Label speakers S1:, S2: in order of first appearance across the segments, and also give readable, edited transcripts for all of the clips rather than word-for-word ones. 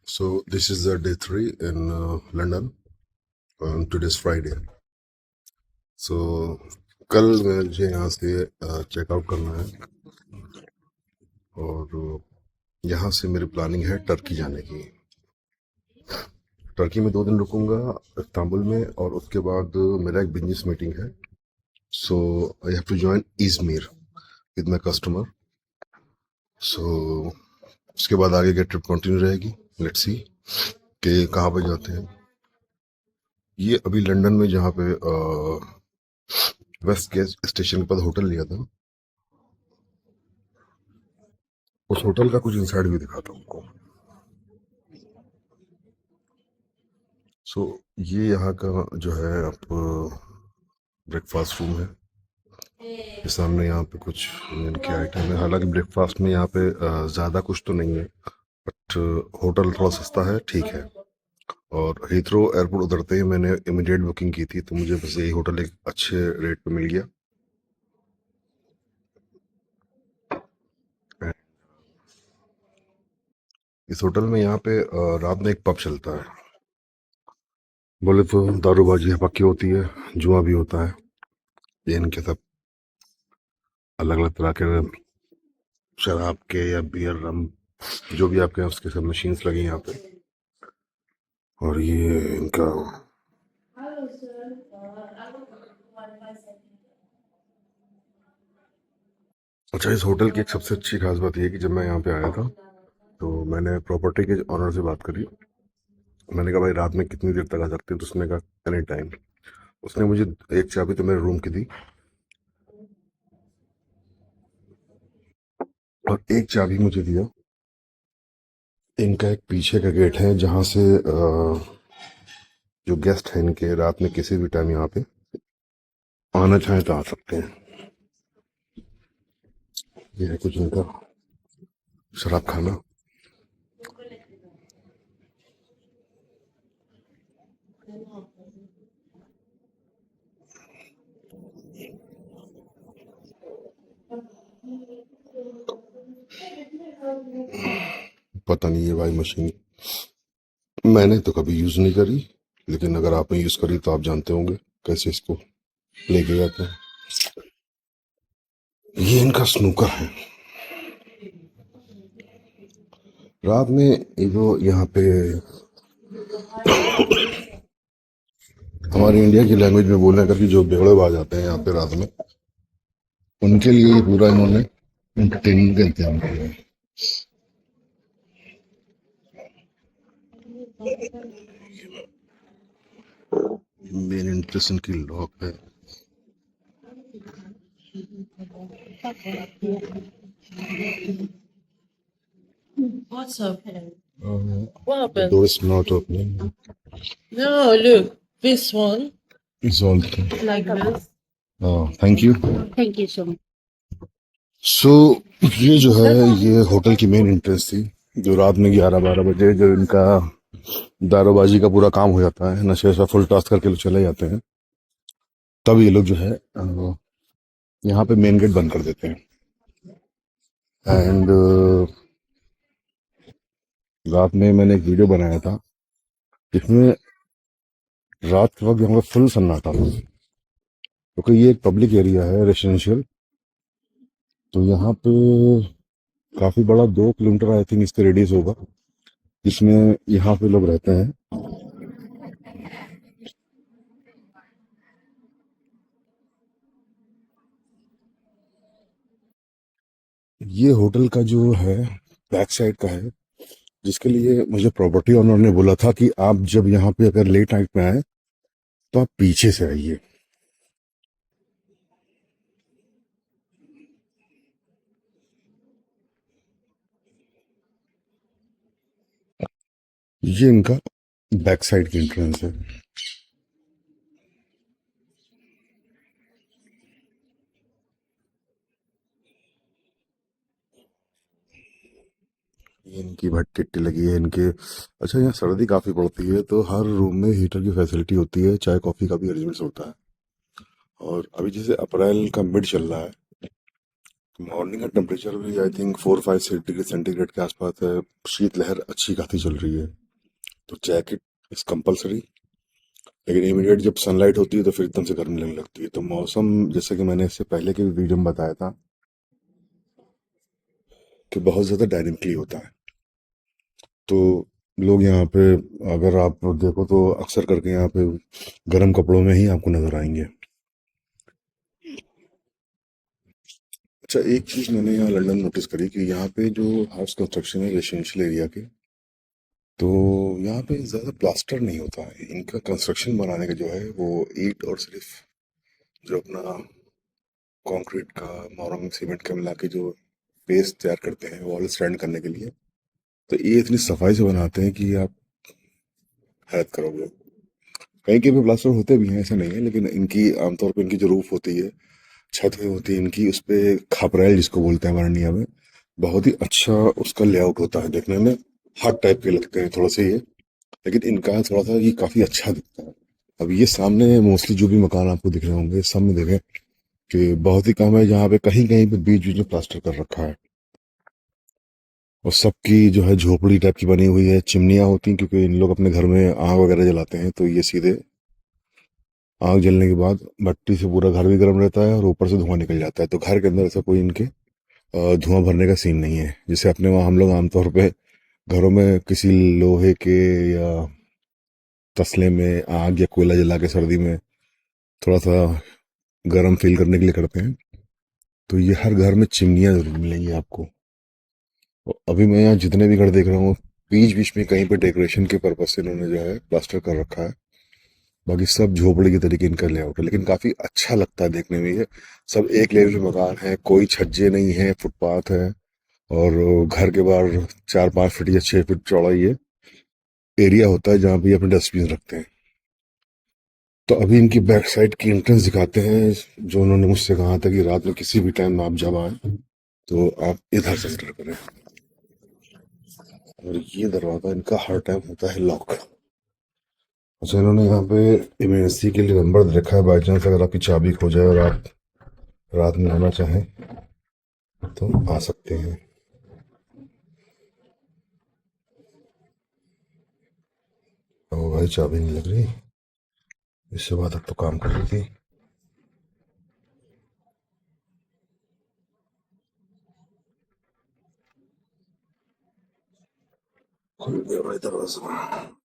S1: So this is the day 3 in London. Today's Friday. So कल मुझे यहाँ से चेकआउट करना है और यहाँ से मेरी प्लानिंग है टर्की जाने की। टर्की में 2 दिन रुकूंगा इस्तांबुल में और उसके बाद मेरा एक बिजनेस मीटिंग है। So I have to join Izmir with my customer. So उसके बाद आगे की ट्रिप कंटिन्यू रहेगी। लेट्स सी कि कहाँ पे जाते हैं। ये अभी लंदन में जहाँ पे वेस्ट गेट स्टेशन के पास होटल लिया था, उस होटल का कुछ इंसाइड भी दिखाता हूँ आपको। सो ये यहाँ का जो है आप ब्रेकफास्ट रूम है। ये सामने यहाँ पे कुछ इनके आइटम है। हालांकि ब्रेकफास्ट में यहाँ पे ज़्यादा कुछ तो नहीं है, बट होटल थोड़ा सस्ता है, ठीक है। और हीथ्रो एयरपोर्ट उतरते ही मैंने इमीडिएट बुकिंग की थी, तो मुझे बस यही होटल एक अच्छे रेट पे मिल गया। इस होटल में यहाँ पे रात में एक पब चलता है। बोले तो दारूबाजी पक्की होती है, जुआ भी होता है। ये इनके सब अलग अलग तरह के शराब के या बियर रम जो भी आपके यहाँ उसके सब मशीन्स लगी हैं यहाँ पे। और ये इनका अच्छा, इस होटल की एक सबसे अच्छी खास बात यह है कि जब मैं यहाँ पे आया था तो मैंने प्रॉपर्टी के ऑनर से बात करी। मैंने कहा भाई रात में कितनी देर तक आ सकते हैं, तो उसने कहा एनी टाइम। उसने मुझे एक चाबी तो मेरे रूम की दी और एक चाबी मुझे दिया। इनका एक पीछे का गेट है जहाँ से जो गेस्ट हैं इनके रात में किसी भी टाइम यहाँ पे आना चाहे तो आ सकते हैं। ये है कुछ इनका शराब खाना। पता नहीं ये भाई मशीन मैंने तो कभी यूज नहीं करी, लेकिन अगर आपने यूज करी तो आप जानते होंगे कैसे इसको लेके जाते हैं। ये इनका स्नूकर है। रात में ये जो यहाँ पे हमारी इंडिया की लैंग्वेज में बोलने करके जो बेवड़ेबाज आते हैं यहाँ पे रात में, उनके लिए पूरा इन्होंने एंटरटेनमेंट का इंतजाम किया है। मेन इंटरेस्ट इनकी लॉक है।
S2: What's up?
S1: Uh,
S2: What
S1: the
S2: happened?
S1: door is not opening.
S2: No, look, this one,
S1: It's all
S2: like this.
S1: thank you.
S2: Thank you so much.
S1: सो ये जो है ये होटल की मेन एंट्रेंस थी, जो रात में 11-12 बजे जो इनका दारूबाजी का पूरा काम हो जाता है, नशे वशा फुल टॉस करके लोग चले जाते हैं, तब ये लोग जो है यहाँ पे मेन गेट बंद कर देते हैं। एंड रात में मैंने एक वीडियो बनाया था जिसमें रात के वक्त यहाँ पे फुल सन्नाटा था, क्योंकि ये एक पब्लिक एरिया है रेसिडेंशियल। तो यहाँ पे काफी बड़ा 2 किलोमीटर आई थिंक इसका रेडियस होगा जिसमें यहाँ पे लोग रहते हैं। ये होटल का जो है बैक साइड का है, जिसके लिए मुझे प्रॉपर्टी ओनर ने बोला था कि आप जब यहाँ पे अगर लेट नाइट में आए तो आप पीछे से आइए। ये इनका बैक साइड की एंट्रेंस है। ये इनकी भट्टी लगी है इनके। अच्छा, यहाँ सर्दी काफी पड़ती है तो हर रूम में हीटर की फैसिलिटी होती है, चाय कॉफी का भी अरेंजमेंट होता है। और अभी जैसे अप्रैल का मिड चल रहा है मॉर्निंग का टेम्परेचर भी आई थिंक 4-5 डिग्री सेंटीग्रेड के आसपास है। शीतलहर अच्छी खासी चल रही है, तो जैकेट इज कंपलसरी। लेकिन इमीडिएट जब सनलाइट होती है तो फिर एकदम से गर्मी लगने लगती है। तो मौसम, जैसे कि मैंने इससे पहले के वीडियो में बताया था, कि बहुत ज़्यादा डायनेमिकली होता है। तो लोग यहाँ पे, अगर आप देखो तो अक्सर करके यहाँ पे गर्म कपड़ों में ही आपको नजर आएंगे। अच्छा, एक चीज मैंने यहाँ लंदन नोटिस करी कि यहाँ पे जो हाउस कंस्ट्रक्शन है रेजिडेंशियल एरिया के, तो यहाँ पे ज्यादा प्लास्टर नहीं होता है। इनका कंस्ट्रक्शन बनाने का जो है वो ईंट और सिर्फ जो अपना कंक्रीट का मोरंग सीमेंट का मिला के जो बेस तैयार करते हैं वॉल स्टैंड करने के लिए, तो ये इतनी सफाई से बनाते हैं कि आप हैरत करोगे। कहीं कहीं पे प्लास्टर होते भी हैं, ऐसा नहीं है, लेकिन इनकी आमतौर पे इनकी जो रूफ होती है, छत में होती है इनकी, उस पे खपरेल जिसको बोलते हैं हमारे इंडिया में, बहुत ही अच्छा उसका लेआउट होता है। देखने में हार्ड टाइप के लगते हैं थोड़ा सा ये, लेकिन इनका थोड़ा सा ये काफी अच्छा दिखता है। अब ये सामने मोस्टली जो भी मकान आपको दिख रहे होंगे, सब में देखें कि बहुत ही कम है जहाँ पे कहीं कहीं पे बीच बीच में प्लास्टर कर रखा है। और सबकी जो है झोपड़ी टाइप की बनी हुई है, चिमनियाँ होती हैं, क्योंकि इन लोग अपने घर में आग वगैरह जलाते हैं, तो ये सीधे आग जलने के बाद भट्टी से पूरा घर भी गर्म रहता है और ऊपर से धुआं निकल जाता है। तो घर के अंदर ऐसा कोई इनके धुआं भरने का सीन नहीं है, जैसे अपने वहाँ हम लोग आमतौर पे घरों में किसी लोहे के या तसले में आग या कोयला जला के सर्दी में थोड़ा सा गर्म फील करने के लिए करते हैं। तो ये हर घर में चिमनियाँ जरूर मिलेंगी आपको। और अभी मैं यहाँ जितने भी घर देख रहा हूँ, बीच बीच में कहीं पे डेकोरेशन के पर्पज से इन्होंने जो है प्लास्टर कर रखा है। बाकी सब झोपड़ी के तरीके इनका लेआउट है, लेकिन काफी अच्छा लगता है देखने में। ये सब एक लेवल पे मकान है, कोई छज्जे नहीं है, फुटपाथ है, और घर के बाहर 4-5 फीट या 6 फीट चौड़ा ये एरिया होता है जहाँ पे ये अपने डस्टबिन रखते हैं। तो अभी इनकी बैक साइड की एंट्रेंस दिखाते हैं, जो उन्होंने मुझसे कहा था कि रात में किसी भी टाइम आप जब आए तो आप इधर से एंटर करें। और ये दरवाजा इनका हर टाइम होता है लॉक। अच्छा, इन्होंने यहाँ पे इमरजेंसी के लिए नंबर दे रखा है, बाई चांस अगर आपकी चाबी खो जाए और आप रात में आना चाहें तो आ सकते हैं। ओ भाई, चाबी नहीं लग रही, इससे बात अब तो काम कर रही थी। खुल गया भाई दरवाजा।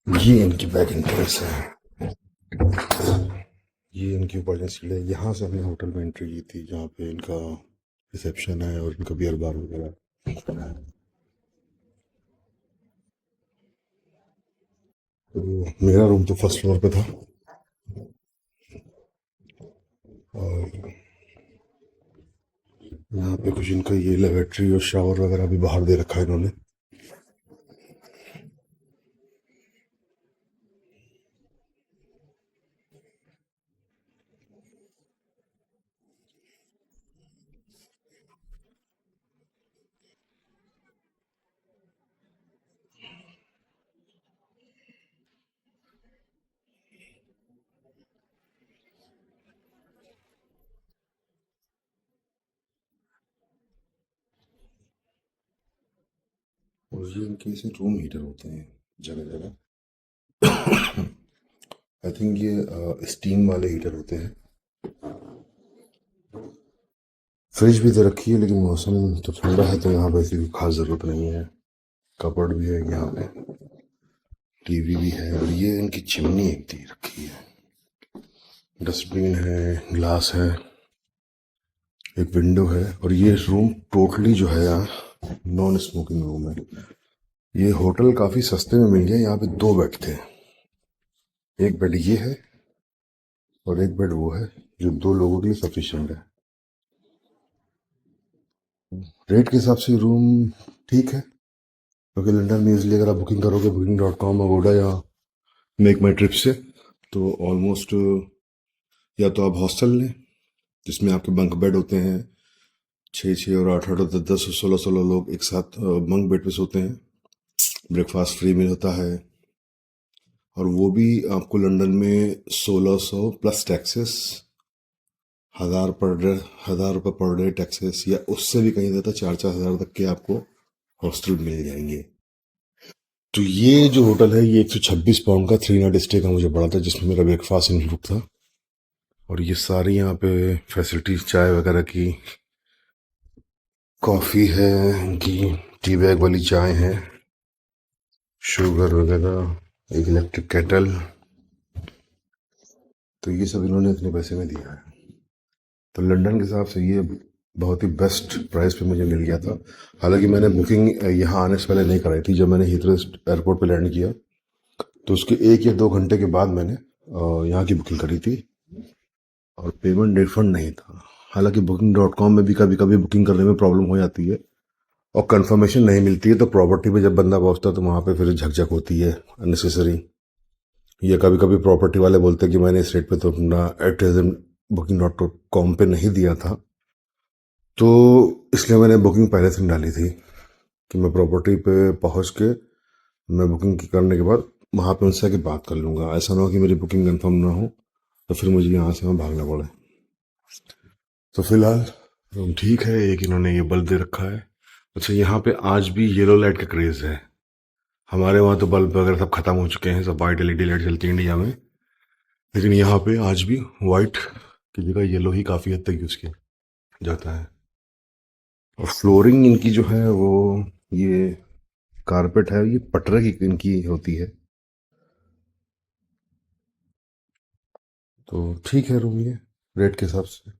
S1: ये इनकी बैक एंट्रेंस है। ये इनकी ऊपर सीढ़ी है, यहाँ से हमने होटल में एंट्री की थी, जहाँ पे इनका रिसेप्शन है और इनका बियर बार वगैरह। तो मेरा रूम तो फर्स्ट फ्लोर पे था, और यहाँ पे कुछ इनका ये लेबोरेटरी और शावर वगैरह भी बाहर दे रखा है इन्होंने। और ये इनके ऐसे रूम हीटर होते हैं जगह जगह। आई थिंक ये स्टीम वाले हीटर होते हैं। फ्रिज भी तो रखी है, लेकिन मौसम तो ठंडा है तो यहाँ पे ऐसी कोई खास जरूरत नहीं है। कपबोर्ड भी है यहाँ पे, टीवी भी है, और ये इनकी चिमनी एक दी रखी है, डस्टबिन है, ग्लास है, एक विंडो है। और ये रूम टोटली जो है यहाँ नॉन स्मोकिंग रूम है। ये होटल काफी सस्ते में मिल गया। यहाँ पे 2 बेड थे, एक बेड ये है और एक बेड वो है, जो 2 लोगों के लिए सफिशिएंट है। रेट के हिसाब से रूम ठीक है, क्योंकि लंदन में इसलिए अगर आप बुकिंग करोगे booking.com, अगोडा या मेक माई ट्रिप से, तो ऑलमोस्ट या तो आप हॉस्टल लें जिसमें आपके बंक बेड होते हैं, 6-6 और 8-8 और 10-10 और 16-16 लोग एक साथ बंक बेड पे सोते हैं। ब्रेकफास्ट फ्री में होता है, और वो भी आपको लंदन में 1600 प्लस टैक्सेस 1,000 रुपये पर डे टैक्सेस या उससे भी कहीं ज़्यादा 4-4 हज़ार तक के आपको हॉस्टल मिल जाएंगे। तो ये जो होटल है ये 126 पाउंड का 3 नाइट स्टे का मुझे पड़ा था, जिसमें मेरा ब्रेकफास्ट इंक्लूड था। और ये सारी यहाँ पे फैसिलिटीज, चाय वगैरह की, कॉफ़ी है इनकी, टी बैग वाली चाय है, शुगर वगैरह, एक इलेक्ट्रिक केटल, तो ये सब इन्होंने इतने पैसे में दिया है। तो लंदन के हिसाब से ये बहुत ही बेस्ट प्राइस पे मुझे मिल गया था। हालांकि मैंने बुकिंग यहाँ आने से पहले नहीं कराई थी। जब मैंने हीथ्रो एयरपोर्ट पे लैंड किया तो उसके 1 या 2 घंटे के बाद मैंने यहाँ की बुकिंग करी थी और पेमेंट रिफंड नहीं था। हालांकि booking.com में भी कभी कभी बुकिंग करने में प्रॉब्लम हो जाती है और कंफर्मेशन नहीं मिलती है, तो प्रॉपर्टी पे जब बंदा पहुंचता है तो वहाँ पे फिर झकझक होती है अननेसेसरी। या कभी कभी प्रॉपर्टी वाले बोलते हैं कि मैंने इस रेट पे तो अपना एड्रेस booking.com पे नहीं दिया था, तो इसलिए मैंने बुकिंग पहले से नहीं डाली थी कि मैं प्रॉपर्टी पे पहुंच के मैं बुकिंग करने के बाद वहाँ पे उनसे आके बात कर लूँगा। ऐसा ना हो कि मेरी बुकिंग कंफर्म ना हो तो फिर मुझे यहाँ से वहाँ भागना पड़े। तो फिलहाल रूम ठीक है। एक इन्होंने ये बल्ब दे रखा है। अच्छा, यहाँ पे आज भी येलो लाइट का क्रेज़ है। हमारे वहाँ तो बल्ब वगैरह सब खत्म हो चुके हैं, सब वाइट एलईडी लाइट चलती है इंडिया में, लेकिन यहाँ पे आज भी वाइट की जगह येलो ही काफ़ी हद तक यूज़ किया जाता है। और फ्लोरिंग इनकी जो है वो ये कारपेट है, ये पटरा की इनकी होती है। तो ठीक है रूम ये रेट के हिसाब से।